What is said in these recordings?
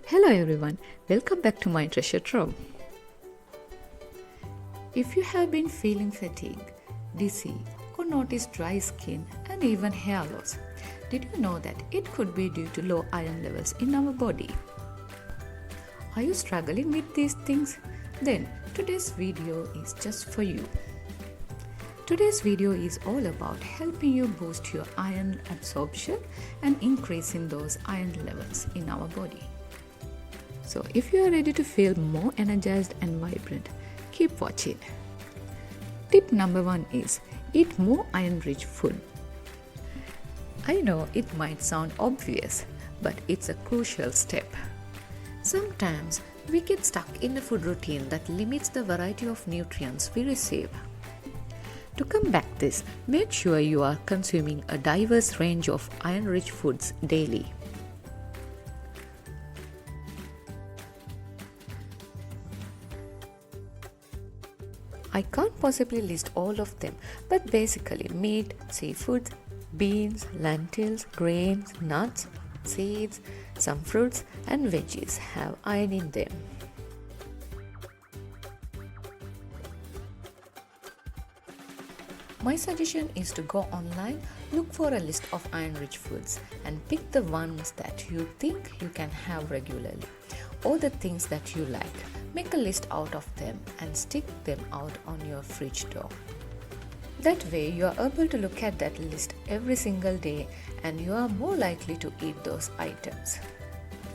Hello everyone, welcome back to my treasure trove. If you have been feeling fatigue, dizzy, or noticed dry skin and even hair loss, did you know that it could be due to low iron levels in our body? Are you struggling with these things? Then today's video is just for you. Today's video is all about helping you boost your iron absorption and increasing those iron levels in our body. So if you are ready to feel more energized and vibrant, keep watching. Tip number 1 is eat more iron-rich food. I know it might sound obvious, but it's a crucial step. Sometimes we get stuck in a food routine that limits the variety of nutrients we receive. To combat this, make sure you are consuming a diverse range of iron-rich foods daily. I can't possibly list all of them, but basically meat, seafood, beans, lentils, grains, nuts, seeds, some fruits and veggies have iron in them. My suggestion is to go online, look for a list of iron-rich foods and pick the ones that you think you can have regularly or the things that you like. Make a list out of them and stick them out on your fridge door. That way you are able to look at that list every single day and you are more likely to eat those items.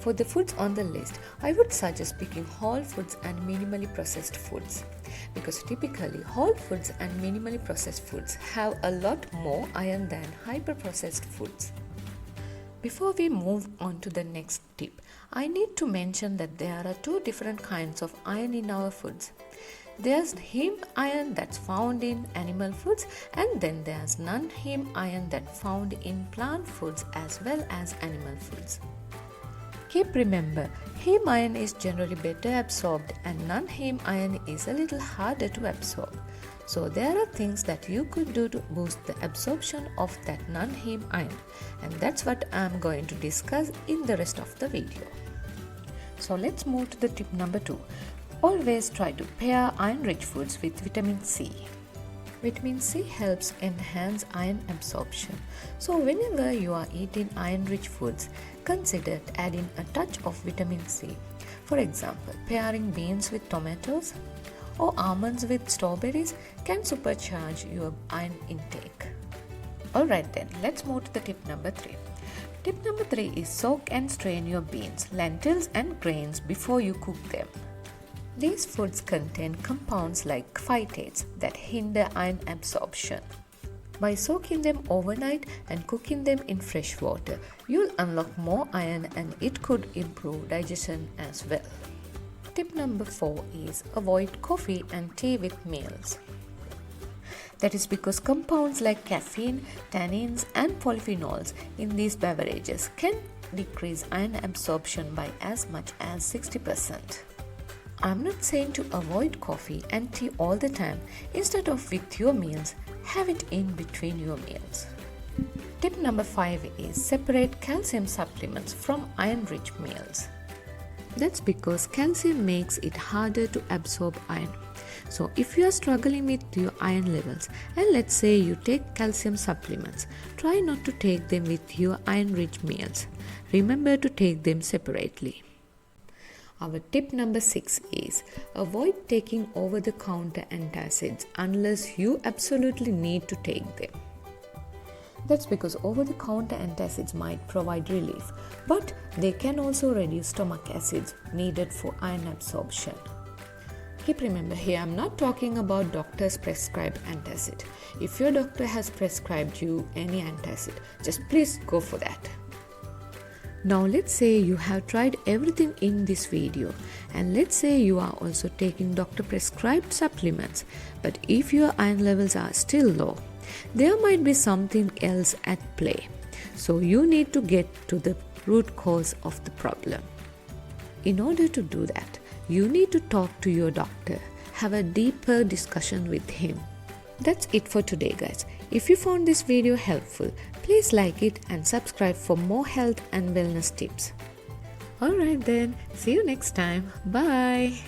For the foods on the list, I would suggest picking whole foods and minimally processed foods, because typically whole foods and minimally processed foods have a lot more iron than hyper-processed foods. Before we move on to the next tip, I need to mention that there are two different kinds of iron in our foods. There's heme iron that's found in animal foods, and then there's non-heme iron that's found in plant foods as well as animal foods. Keep remember, heme iron is generally better absorbed and non-heme iron is a little harder to absorb. So there are things that you could do to boost the absorption of that non-heme iron, and that's what I'm going to discuss in the rest of the video. So let's move to the tip number 2. Always try to pair iron-rich foods with vitamin C. Vitamin C helps enhance iron absorption. So whenever you are eating iron-rich foods, consider adding a touch of vitamin C. For example, pairing beans with tomatoes or almonds with strawberries can supercharge your iron intake. Alright then, let's move to the tip number 3. Tip number 3 is soak and strain your beans, lentils and grains before you cook them. These foods contain compounds like phytates that hinder iron absorption. By soaking them overnight and cooking them in fresh water, you'll unlock more iron and it could improve digestion as well. Tip number 4 is avoid coffee and tea with meals. That is because compounds like caffeine, tannins and polyphenols in these beverages can decrease iron absorption by as much as 60%. I'm not saying to avoid coffee and tea all the time. Instead of with your meals, have it in between your meals. Tip number 5 is separate calcium supplements from iron-rich meals. That's because calcium makes it harder to absorb iron. So if you are struggling with your iron levels and let's say you take calcium supplements, try not to take them with your iron-rich meals. Remember to take them separately. Our tip number 6 is avoid taking over-the-counter antacids unless you absolutely need to take them. That's because over-the-counter antacids might provide relief, but they can also reduce stomach acids needed for iron absorption. Keep remember here, I'm not talking about doctor's prescribed antacid. If your doctor has prescribed you any antacid, just please go for that. Now let's say you have tried everything in this video and let's say you are also taking doctor prescribed supplements, but if your iron levels are still low, there might be something else at play. So you need to get to the root cause of the problem. In order to do that, you need to talk to your doctor, have a deeper discussion with him. That's it for today guys. If you found this video helpful, please like it and subscribe for more health and wellness tips. Alright then, see you next time. Bye.